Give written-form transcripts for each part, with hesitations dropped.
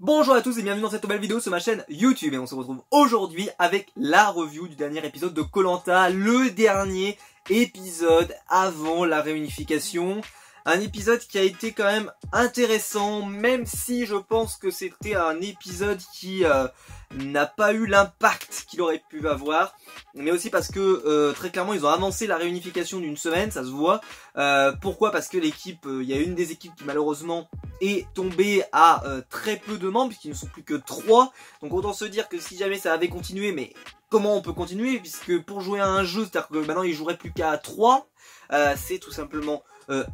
Bonjour à tous et bienvenue dans cette nouvelle vidéo sur ma chaîne YouTube et on se retrouve aujourd'hui avec la review du dernier épisode de Koh Lanta, le dernier épisode avant la réunification. Un épisode qui a été quand même intéressant, même si je pense que c'était un épisode qui n'a pas eu l'impact qu'il aurait pu avoir, mais aussi parce que très clairement ils ont avancé la réunification d'une semaine, ça se voit. Pourquoi? Parce que l'équipe, il y a une des équipes qui malheureusement est tombée à très peu de membres, puisqu'ils ne sont plus que 3, donc autant se dire que si jamais ça avait continué, mais comment on peut continuer, puisque pour jouer à un jeu, c'est-à-dire que maintenant ils joueraient plus qu'à 3, c'est tout simplement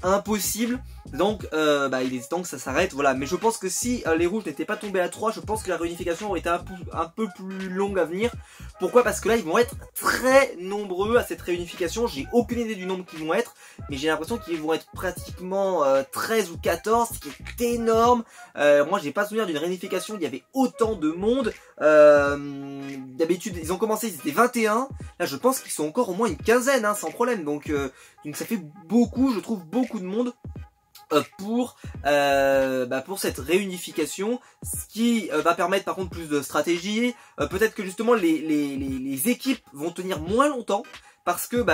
impossible. Donc il est temps que ça s'arrête, voilà. Mais je pense que si les rouges n'étaient pas tombés à 3, je pense que la réunification aurait été un peu plus longue à venir. Pourquoi? Parce que là ils vont être très nombreux à cette réunification. J'ai aucune idée du nombre qu'ils vont être, mais j'ai l'impression qu'ils vont être pratiquement 13 ou 14, ce qui est énorme. Moi j'ai pas souvenir d'une réunification où il y avait autant de monde. D'habitude ils ont commencé, ils étaient 21. Là je pense qu'ils sont encore au moins une quinzaine, hein, sans problème. Donc ça fait beaucoup, je trouve beaucoup de monde pour cette réunification, ce qui va permettre par contre plus de stratégie. Peut-être que justement les équipes vont tenir moins longtemps, parce que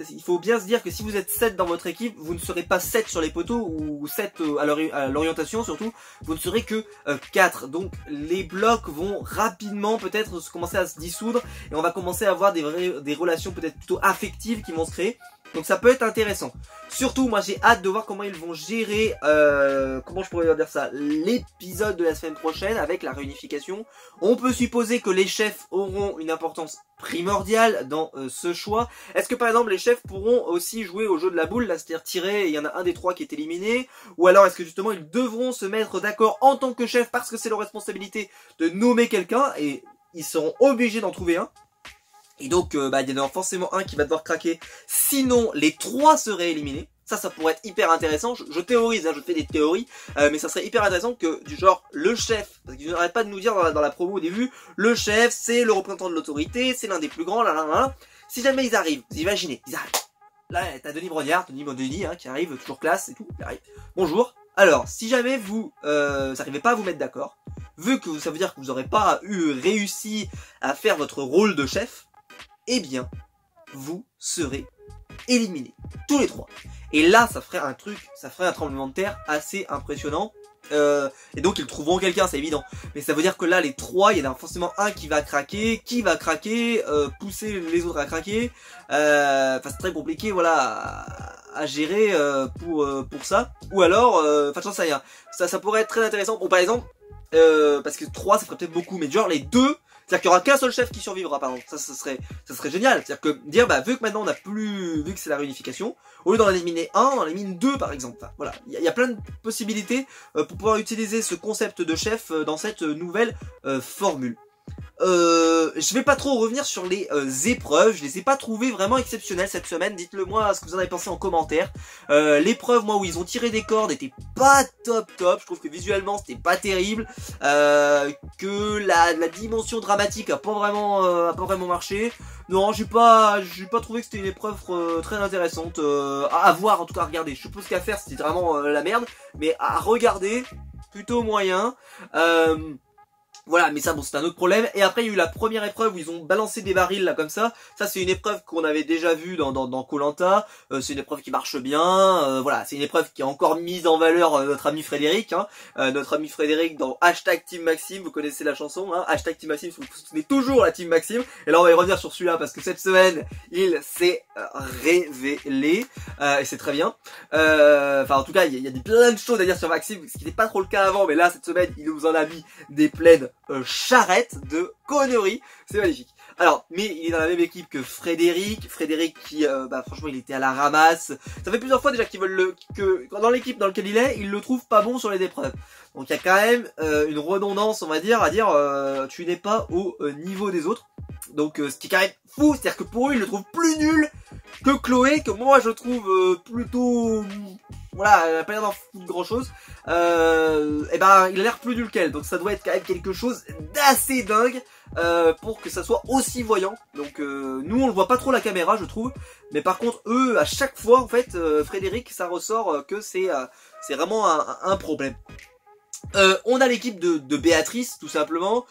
il faut bien se dire que si vous êtes 7 dans votre équipe, vous ne serez pas 7 sur les poteaux, ou 7 à l'orientation surtout, vous ne serez que 4. Donc les blocs vont rapidement peut-être commencer à se dissoudre, et on va commencer à avoir des relations peut-être plutôt affectives qui vont se créer. Donc ça peut être intéressant. Surtout moi j'ai hâte de voir comment ils vont gérer, comment je pourrais dire ça, l'épisode de la semaine prochaine avec la réunification. On peut supposer que les chefs auront une importance primordiale dans ce choix. Est-ce que par exemple les chefs pourront aussi jouer au jeu de la boule, là, c'est-à-dire tirer, et il y en a un des 3 qui est éliminé? Ou alors est-ce que justement ils devront se mettre d'accord en tant que chef, parce que c'est leur responsabilité de nommer quelqu'un, et ils seront obligés d'en trouver un? Et donc il y en a forcément un qui va devoir craquer, sinon les 3 seraient éliminés. Ça pourrait être hyper intéressant. Je théorise, hein, je fais des théories, mais ça serait hyper intéressant que du genre le chef, parce qu'ils n'arrêtent pas de nous dire dans la promo au début, le chef c'est le représentant de l'autorité, c'est l'un des plus grands, là. Si jamais ils arrivent, vous imaginez, ils arrivent. Là t'as Denis Brognard, Denis hein, qui arrive, toujours classe et tout, il arrive. Bonjour. Alors, si jamais vous n'arrivez pas à vous mettre d'accord, vu que ça veut dire que vous n'aurez pas réussi à faire votre rôle de chef, eh bien, vous serez éliminés, tous les 3. Et là, ça ferait un tremblement de terre assez impressionnant. Et donc, ils trouveront quelqu'un, c'est évident. Mais ça veut dire que là, les 3, il y en a forcément un qui va craquer, pousser les autres à craquer. C'est très compliqué, voilà, à gérer pour ça. Ou alors, j'en sais rien. Ça pourrait être très intéressant. Bon, par exemple, parce que 3, ça ferait peut-être beaucoup, mais genre les 2... C'est-à-dire qu'il y aura qu'un seul chef qui survivra, par exemple. Ça serait génial. C'est-à-dire que dire, vu que maintenant on n'a plus, vu que c'est la réunification, au lieu d'en éliminer un, on en élimine 2, par exemple. Enfin, voilà. Il y a plein de possibilités pour pouvoir utiliser ce concept de chef dans cette nouvelle formule. Je vais pas trop revenir sur les épreuves, je les ai pas trouvées vraiment exceptionnelles cette semaine. Dites-le moi ce que vous en avez pensé en commentaire. L'épreuve, moi, où ils ont tiré des cordes, était pas top. Je trouve que visuellement c'était pas terrible, que la dimension dramatique a pas vraiment marché. Non, j'ai pas trouvé que c'était une épreuve très intéressante à voir, en tout cas à regarder. Je suppose qu'à faire c'était vraiment la merde, mais à regarder plutôt moyen. Voilà, mais ça, bon, c'est un autre problème. Et après, il y a eu la première épreuve où ils ont balancé des barils, là, comme ça. Ça, c'est une épreuve qu'on avait déjà vue dans Koh Lanta. C'est une épreuve qui marche bien. Voilà, c'est une épreuve qui a encore mise en valeur notre ami Frédéric. Hein. Notre ami Frédéric dans Team Maxime, vous connaissez la chanson. Hein. Team Maxime, vous soutenez toujours la Team Maxime. Et là, on va y revenir sur celui-là, parce que cette semaine, il s'est révélé. Et c'est très bien. En tout cas, il y a plein de choses à dire sur Maxime, ce qui n'était pas trop le cas avant. Mais là, cette semaine, il nous en a mis des pleines charrette de conneries, c'est magnifique. Alors, mais il est dans la même équipe que Frédéric qui, franchement, il était à la ramasse. Ça fait plusieurs fois déjà qu'ils veulent que dans l'équipe dans laquelle il est, ils le trouvent pas bon sur les épreuves. Donc il y a quand même une redondance, on va dire, à dire tu n'es pas au niveau des autres. Donc ce qui est quand même fou, c'est-à-dire que pour eux, ils le trouvent plus nul que Chloé, que moi je trouve plutôt... Voilà, elle a pas l'air d'en foutre grand chose. Il a l'air plus nul qu'elle. Donc ça doit être quand même quelque chose d'assez dingue pour que ça soit aussi voyant. Donc nous on le voit pas trop à la caméra, je trouve. Mais par contre eux, à chaque fois en fait, Frédéric, ça ressort que c'est vraiment un problème. On a l'équipe de Béatrice, tout simplement,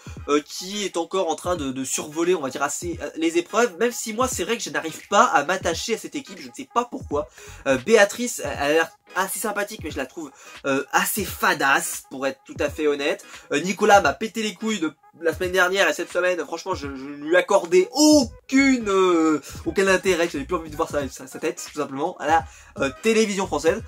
qui est encore en train de survoler, on va dire, assez les épreuves, même si moi, c'est vrai que je n'arrive pas à m'attacher à cette équipe, je ne sais pas pourquoi. Béatrice, elle a l'air assez sympathique, mais je la trouve assez fadasse, pour être tout à fait honnête. Nicolas m'a pété les couilles de la semaine dernière et cette semaine, franchement, je lui accordais aucun intérêt, j'avais plus envie de voir sa tête, tout simplement, à la télévision française.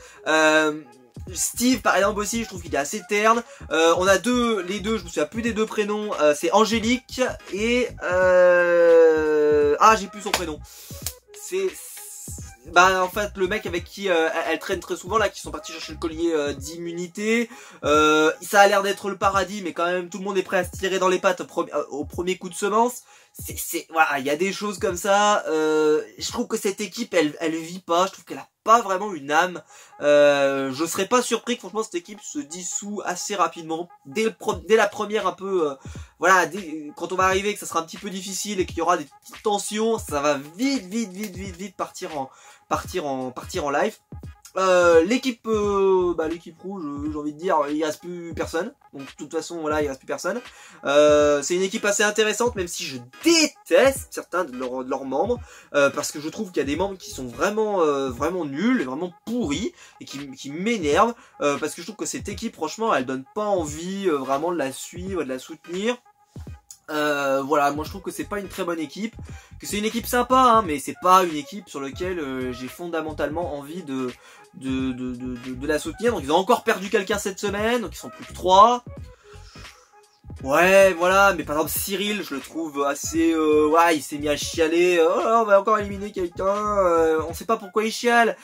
Steve par exemple aussi, je trouve qu'il est assez terne. On a les deux, je me souviens plus des deux prénoms, c'est Angélique et j'ai plus son prénom. En fait le mec avec qui elle traîne très souvent là, qui sont partis chercher le collier d'immunité. Ça a l'air d'être le paradis, mais quand même tout le monde est prêt à se tirer dans les pattes au premier coup de semence. Voilà, il y a des choses comme ça. Je trouve que cette équipe elle vit pas, je trouve qu'elle a pas vraiment une âme. Je serais pas surpris que franchement cette équipe se dissout assez rapidement dès la première un peu voilà, quand on va arriver que ça sera un petit peu difficile et qu'il y aura des petites tensions, ça va vite partir en live. L'équipe rouge, j'ai envie de dire, il reste plus personne. Donc de toute façon voilà, il reste plus personne. C'est une équipe assez intéressante, même si je déteste certains de leurs membres, parce que je trouve qu'il y a des membres qui sont vraiment nuls et vraiment pourris et qui m'énervent, parce que je trouve que cette équipe franchement elle donne pas envie vraiment de la suivre, de la soutenir. Voilà, moi je trouve que c'est pas une très bonne équipe, que c'est une équipe sympa, hein, mais c'est pas une équipe sur laquelle j'ai fondamentalement envie de la soutenir. Donc ils ont encore perdu quelqu'un cette semaine, donc ils sont plus que 3. Ouais, voilà, mais par exemple Cyril, je le trouve assez, ouais, il s'est mis à chialer, oh là, on va encore éliminer quelqu'un, on sait pas pourquoi il chiale,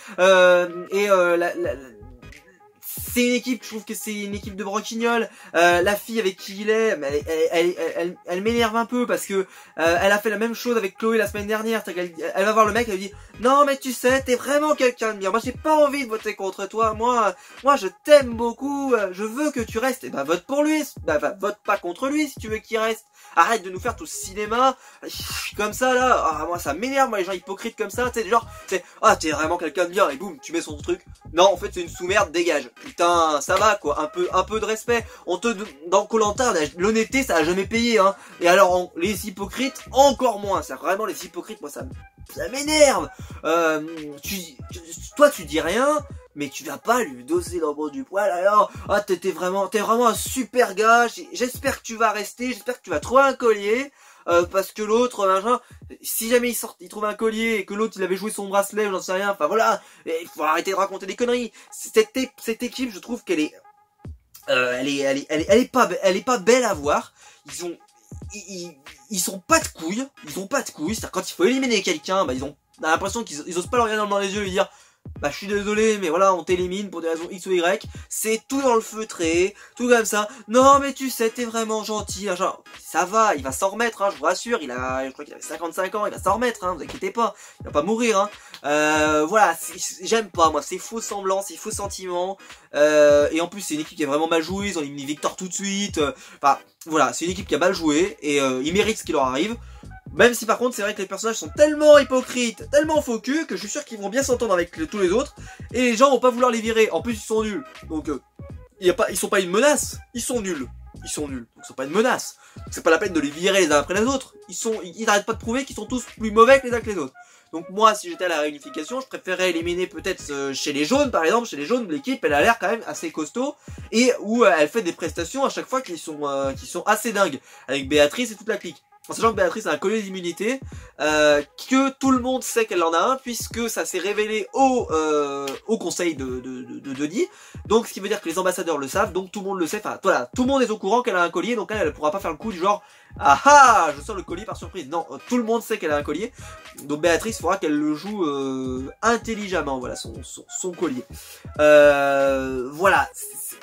c'est une équipe, je trouve que c'est une équipe de broquignoles. La fille avec qui il est, elle m'énerve un peu parce que elle a fait la même chose avec Chloé la semaine dernière. Elle va voir le mec, elle lui dit non mais tu sais, t'es vraiment quelqu'un de bien. Moi j'ai pas envie de voter contre toi. Moi je t'aime beaucoup. Je veux que tu restes. Et vote pour lui. Vote pas contre lui si tu veux qu'il reste. Arrête de nous faire tout ce cinéma comme ça là. Moi ça m'énerve, moi les gens hypocrites comme ça. Tu sais genre, t'es vraiment quelqu'un de bien et boum, tu mets son truc. Non, en fait c'est une sous-merde, dégage. Putain, ça va quoi, un peu de respect. Dans Koh-Lanta, l'honnêteté ça a jamais payé hein. Et alors les hypocrites encore moins. C'est vraiment les hypocrites, moi ça m'énerve. Toi tu dis rien, mais tu vas pas lui doser dans le bout du poil. Alors, t'es vraiment un super gars. J'espère que tu vas rester, j'espère que tu vas trouver un collier. Parce que l'autre, machin, si jamais il trouve un collier et que l'autre il avait joué son bracelet ou j'en sais rien, enfin voilà, il faut arrêter de raconter des conneries. Cette équipe, je trouve qu'elle est, elle est pas belle à voir. Ils sont pas de couilles, c'est-à-dire quand il faut éliminer quelqu'un, on a l'impression qu'ils osent pas le regarder dans les yeux et lui dire je suis désolé mais voilà on t'élimine pour des raisons X ou Y. C'est tout dans le feutré, tout comme ça. Non mais tu sais t'es vraiment gentil, genre ça va, il va s'en remettre hein, je vous rassure, je crois qu'il avait 55 ans, il va s'en remettre hein, vous inquiétez pas, il va pas mourir hein. Voilà, j'aime pas moi ces faux semblants, ces faux sentiments, et en plus c'est une équipe qui est vraiment mal jouée, ils ont éliminé Victor tout de suite, voilà, c'est une équipe qui a mal joué et ils méritent ce qui leur arrive. Même si par contre c'est vrai que les personnages sont tellement hypocrites, tellement faux cul, que je suis sûr qu'ils vont bien s'entendre avec tous les autres. Et les gens vont pas vouloir les virer, en plus ils sont nuls. Donc ils sont pas une menace, ils sont nuls. Donc ils sont pas une menace. C'est pas la peine de les virer les uns après les autres. Ils n'arrêtent pas de prouver qu'ils sont tous plus mauvais que les uns que les autres. Donc moi si j'étais à la réunification, je préférerais éliminer peut-être chez les jaunes par exemple. Chez les jaunes l'équipe elle a l'air quand même assez costaud. Et où elle fait des prestations à chaque fois qui sont assez dingues. Avec Béatrice et toute la clique. En sachant que Béatrice a un collier d'immunité, que tout le monde sait qu'elle en a un, puisque ça s'est révélé au conseil de Denis. Donc ce qui veut dire que les ambassadeurs le savent, donc tout le monde le sait, enfin voilà, tout le monde est au courant qu'elle a un collier, donc elle ne pourra pas faire le coup du genre ah je sors le collier par surprise. Non, tout le monde sait qu'elle a un collier, donc Béatrice faudra qu'elle le joue intelligemment, voilà son collier. Voilà.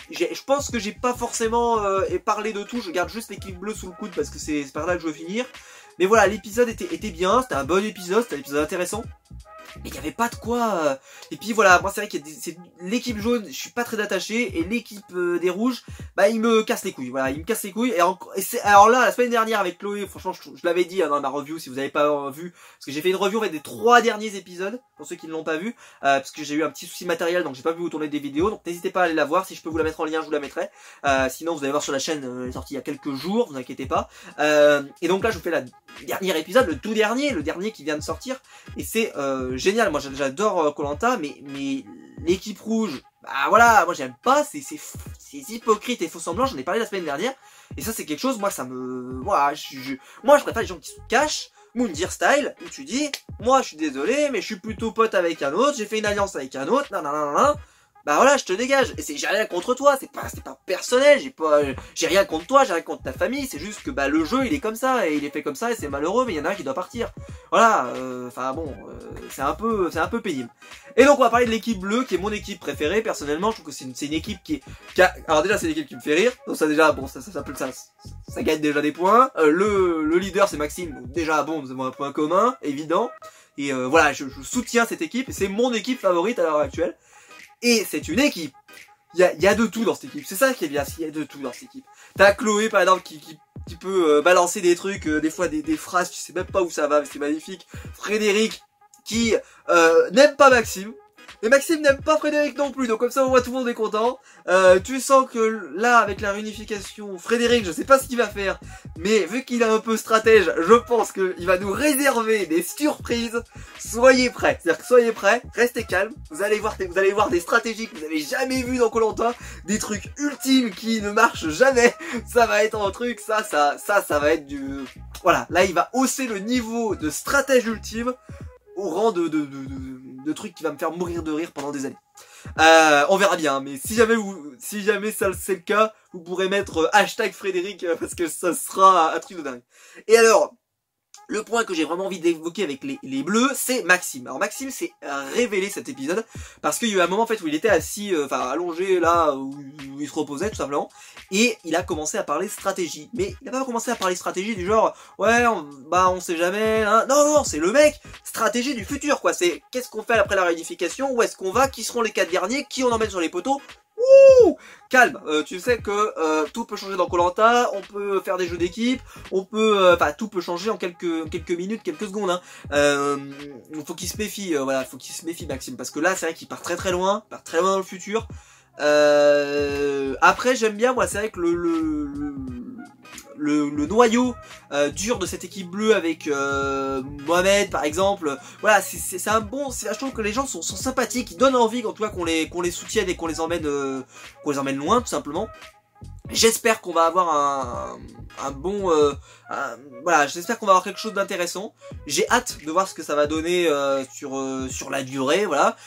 Je pense que j'ai pas forcément parlé de tout, je garde juste l'équipe bleue sous le coude parce que c'est par là que je veux finir. Mais voilà, l'épisode était bien, c'était un bon épisode, c'était un épisode intéressant. mais il n'y avait pas de quoi. Et puis voilà, moi c'est vrai que c'est l'équipe jaune, je suis pas très attaché, et l'équipe des rouges, bah il me casse les couilles. Voilà, il me casse les couilles. Alors là, la semaine dernière avec Chloé, franchement, je l'avais dit dans ma review, si vous n'avez pas vu, parce que j'ai fait une review en fait, des 3 derniers épisodes, pour ceux qui ne l'ont pas vu, parce que j'ai eu un petit souci matériel, donc j'ai pas pu vous tourner des vidéos. Donc n'hésitez pas à aller la voir. Si je peux vous la mettre en lien, je vous la mettrai. Sinon, vous allez voir sur la chaîne, elle est sortie il y a quelques jours, vous inquiétez pas. Et donc là, je vous fais le dernier épisode, le tout dernier, le dernier qui vient de sortir, et c'est génial. Moi j'adore Koh-Lanta, mais l'équipe rouge, bah voilà, moi j'aime pas, c'est hypocrite et faux semblant. J'en ai parlé la semaine dernière, et ça c'est quelque chose, moi ça me, moi je préfère les gens qui se cachent. Moundir style, où tu dis, moi je suis désolé, mais je suis plutôt pote avec un autre, j'ai fait une alliance avec un autre, nanana. Bah voilà, je te dégage. Et j'ai rien contre toi, c'est pas personnel, j'ai rien contre toi, j'ai rien contre ta famille, c'est juste que bah le jeu il est comme ça, et il est fait comme ça, et c'est malheureux, mais il y en a un qui doit partir. Voilà, enfin bon, c'est un peu pénible. Et donc on va parler de l'équipe bleue, qui est mon équipe préférée, personnellement. Je trouve que c'est une équipe alors déjà c'est une équipe qui me fait rire, donc ça déjà, bon, ça gagne déjà des points. Le leader c'est Maxime, donc déjà bon, nous avons un point commun, évident. Et voilà, je soutiens cette équipe, c'est mon équipe favorite à l'heure actuelle. Et c'est une équipe. Il y a de tout dans cette équipe. C'est ça qui est bien, il y a de tout dans cette équipe. T'as Chloé par exemple qui peut balancer des trucs, des fois des phrases, tu sais même pas où ça va, mais c'est magnifique. Frédéric qui n'aime pas Maxime. Et Maxime n'aime pas Frédéric non plus, donc comme ça au moins tout le monde est content. Tu sens que là, avec la réunification, Frédéric, je sais pas ce qu'il va faire, mais vu qu'il est un peu stratège, je pense qu'il va nous réserver des surprises. Soyez prêts, c'est-à-dire que soyez prêts, restez calmes, vous allez voir des stratégies que vous n'avez jamais vues dans Koh-Lanta, des trucs ultimes qui ne marchent jamais. Ça va être un truc, ça va être du... Voilà, là il va hausser le niveau de stratège ultime au rang de trucs qui va me faire mourir de rire pendant des années. On verra bien, mais si jamais ça c'est le cas, vous pourrez mettre hashtag Frédéric, parce que ça sera un truc de dingue. Et alors, le point que j'ai vraiment envie d'évoquer avec les bleus, c'est Maxime. Alors Maxime s'est révélé cet épisode, parce qu'il y a eu un moment en fait où il était assis, allongé là, où il se reposait tout simplement, et il a commencé à parler stratégie. Mais il n'a pas commencé à parler stratégie du genre, ouais, on sait jamais, hein. Non, c'est le mec, stratégie du futur quoi, c'est qu'est-ce qu'on fait après la réunification, où est-ce qu'on va, qui seront les 4 derniers, qui on emmène sur les poteaux. Ouh, calme, tu sais que tout peut changer dans Koh-Lanta, on peut faire des jeux d'équipe, on peut, tout peut changer en quelques minutes, quelques secondes. Hein. Faut qu'il se méfie, voilà, faut qu'il se méfie Maxime, parce que là c'est vrai qu'il part très loin, dans le futur. Après j'aime bien, moi c'est vrai que le noyau dur de cette équipe bleue avec Mohamed par exemple, voilà, c'est un bon, je trouve que les gens sont sympathiques, ils donnent envie en tout cas qu'on les soutienne et qu'on les emmène loin tout simplement. J'espère qu'on va avoir un bon, voilà, j'espère qu'on va avoir quelque chose d'intéressant. J'ai hâte de voir ce que ça va donner sur la durée, voilà.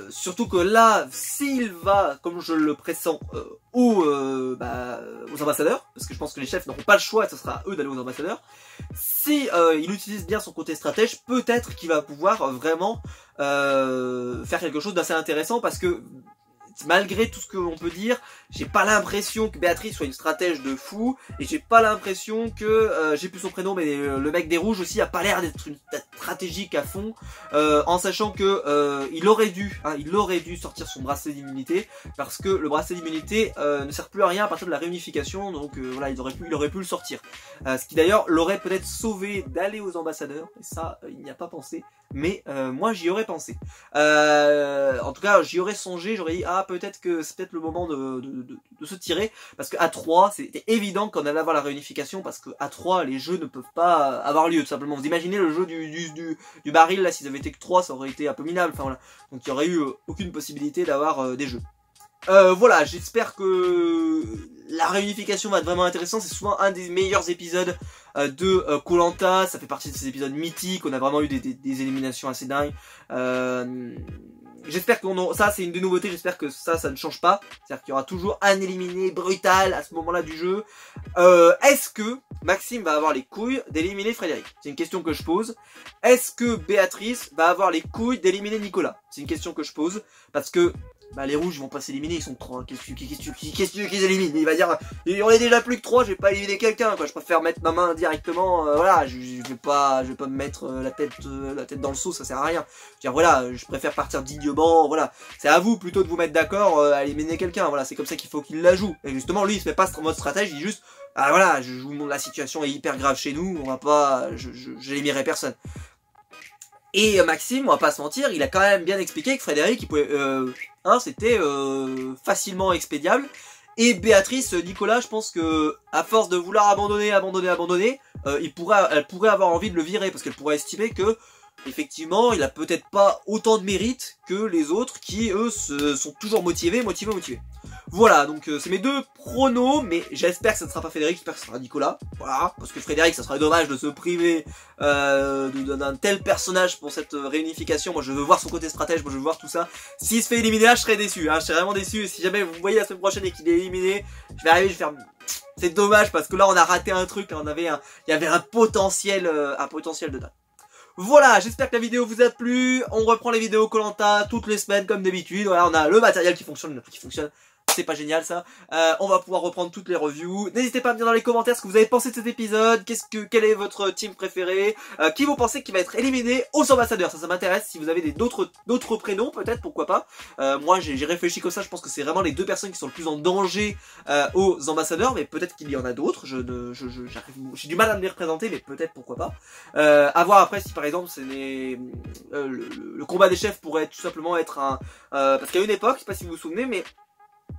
Surtout que là, s'il va, comme je le pressens, aux ambassadeurs, parce que je pense que les chefs n'auront pas le choix, et ce sera à eux d'aller aux ambassadeurs. Si il utilise bien son côté stratège, peut-être qu'il va pouvoir vraiment faire quelque chose d'assez intéressant, parce que malgré tout ce que l'on peut dire, j'ai pas l'impression que Béatrice soit une stratège de fou, et j'ai pas l'impression que, j'ai plus son prénom, mais le mec des rouges aussi a pas l'air d'être stratégique à fond, en sachant que il aurait dû sortir son bracelet d'immunité, parce que le bracelet d'immunité ne sert plus à rien à partir de la réunification, donc voilà, il aurait pu le sortir. Ce qui d'ailleurs l'aurait peut-être sauvé d'aller aux ambassadeurs, et ça, il n'y a pas pensé. Mais moi j'y aurais pensé. En tout cas j'y aurais songé, j'aurais dit peut-être que c'est peut-être le moment de se tirer, parce qu'à 3 c'était évident qu'on allait avoir la réunification, parce qu'à 3 les jeux ne peuvent pas avoir lieu tout simplement. Vous imaginez le jeu du baril là, s'ils avaient été que 3 ça aurait été un peu minable, enfin voilà. Donc il n'y aurait eu aucune possibilité d'avoir des jeux. Voilà, j'espère que la réunification va être vraiment intéressante. C'est souvent un des meilleurs épisodes de Koh-Lanta. Ça fait partie de ces épisodes mythiques. On a vraiment eu des éliminations assez dingues. J'espère ça c'est une des nouveautés. J'espère que ça ne change pas. C'est-à-dire qu'il y aura toujours un éliminé brutal à ce moment-là du jeu. Est-ce que Maxime va avoir les couilles d'éliminer Frédéric? C'est une question que je pose. Est-ce que Béatrice va avoir les couilles d'éliminer Nicolas? C'est une question que je pose. Parce que bah les rouges ils vont pas s'éliminer, ils sont 3. Qu'est-ce que tu veux qu'ils éliminent? Il va dire, on est déjà plus que 3, je vais pas éliminer quelqu'un, quoi. Je préfère mettre ma main directement, voilà, je vais pas me mettre la tête dans le seau, ça sert à rien. Je veux dire, voilà, je préfère partir dignement, voilà. C'est à vous plutôt de vous mettre d'accord à éliminer quelqu'un, voilà, c'est comme ça qu'il faut qu'il la joue. Et justement, lui il se met pas en mode stratège, il dit juste, ah voilà, la situation est hyper grave chez nous, on va pas, j'éliminerai personne. Et Maxime, on va pas se mentir, il a quand même bien expliqué que Frédéric, il pouvait, c'était facilement expédiable. Et Béatrice, Nicolas, je pense que à force de vouloir abandonner, elle pourrait avoir envie de le virer parce qu'elle pourrait estimer que effectivement, il a peut-être pas autant de mérite que les autres qui eux sont toujours motivés. Voilà, donc c'est mes deux pronos, mais j'espère que ça ne sera pas Frédéric, j'espère que ce sera Nicolas. Voilà, parce que Frédéric, ça serait dommage de se priver d'un tel personnage pour cette réunification. Moi, je veux voir son côté stratège, moi je veux voir tout ça. S'il se fait éliminer là, je serais déçu, hein, je serais vraiment déçu. Et si jamais vous voyez la semaine prochaine et qu'il est éliminé, je vais arriver, je vais faire... C'est dommage parce que là, on a raté un truc, là, il y avait un potentiel de dingue. Voilà, j'espère que la vidéo vous a plu. On reprend les vidéos Koh-Lanta toutes les semaines comme d'habitude. Voilà, on a le matériel qui fonctionne. C'est pas génial ça. On va pouvoir reprendre toutes les reviews. N'hésitez pas à me dire dans les commentaires ce que vous avez pensé de cet épisode. Quel est votre team préféré, qui vous pensez qui va être éliminé aux ambassadeurs. Ça m'intéresse. Si vous avez d'autres prénoms peut-être, pourquoi pas. Moi j'ai réfléchi comme ça. Je pense que c'est vraiment les deux personnes qui sont le plus en danger aux ambassadeurs. Mais peut-être qu'il y en a d'autres. J'ai du mal à me les représenter, mais peut-être pourquoi pas. À voir après si par exemple c'est le combat des chefs pourrait tout simplement être un... parce qu'à une époque, je sais pas si vous vous souvenez, mais...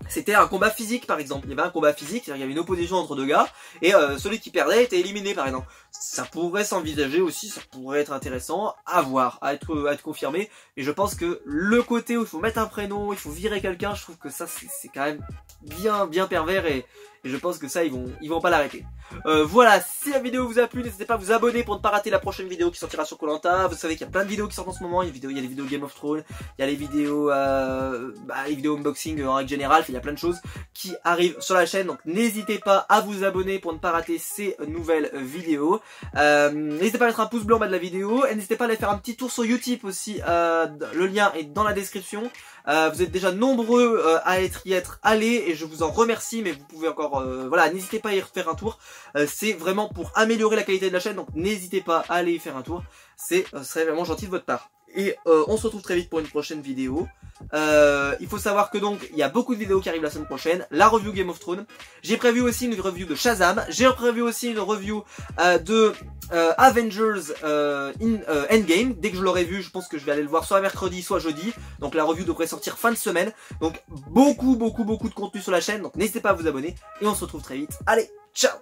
c'était un combat physique par exemple, il y avait un combat physique, c'est-à-dire il y avait une opposition entre deux gars, et celui qui perdait était éliminé par exemple. Ça pourrait s'envisager aussi, ça pourrait être intéressant, à voir, à être confirmé, et je pense que le côté où il faut mettre un prénom, il faut virer quelqu'un, je trouve que ça c'est quand même bien pervers, et je pense que ça ils vont pas l'arrêter. Voilà, si la vidéo vous a plu, n'hésitez pas à vous abonner pour ne pas rater la prochaine vidéo qui sortira sur Koh-Lanta. Vous savez qu'il y a plein de vidéos qui sortent en ce moment, il y a les vidéos Game of Thrones, il y a les vidéos unboxing en règle générale, il y a plein de choses qui arrivent sur la chaîne, donc n'hésitez pas à vous abonner pour ne pas rater ces nouvelles vidéos. N'hésitez pas à mettre un pouce bleu en bas de la vidéo, et n'hésitez pas à aller faire un petit tour sur Utip aussi, le lien est dans la description. Vous êtes déjà nombreux à y être allés et je vous en remercie, mais vous pouvez encore, voilà, n'hésitez pas à y faire un tour. C'est vraiment pour améliorer la qualité de la chaîne, donc n'hésitez pas à aller y faire un tour. Ce serait vraiment gentil de votre part. Et on se retrouve très vite pour une prochaine vidéo. Il faut savoir que donc il y a beaucoup de vidéos qui arrivent la semaine prochaine. La review Game of Thrones. J'ai prévu aussi une review de Shazam. J'ai prévu aussi une review de Avengers Endgame. Dès que je l'aurai vu, je pense que je vais aller le voir soit mercredi, soit jeudi. Donc la review devrait sortir fin de semaine. Donc beaucoup de contenu sur la chaîne. Donc n'hésitez pas à vous abonner. Et on se retrouve très vite. Allez, ciao!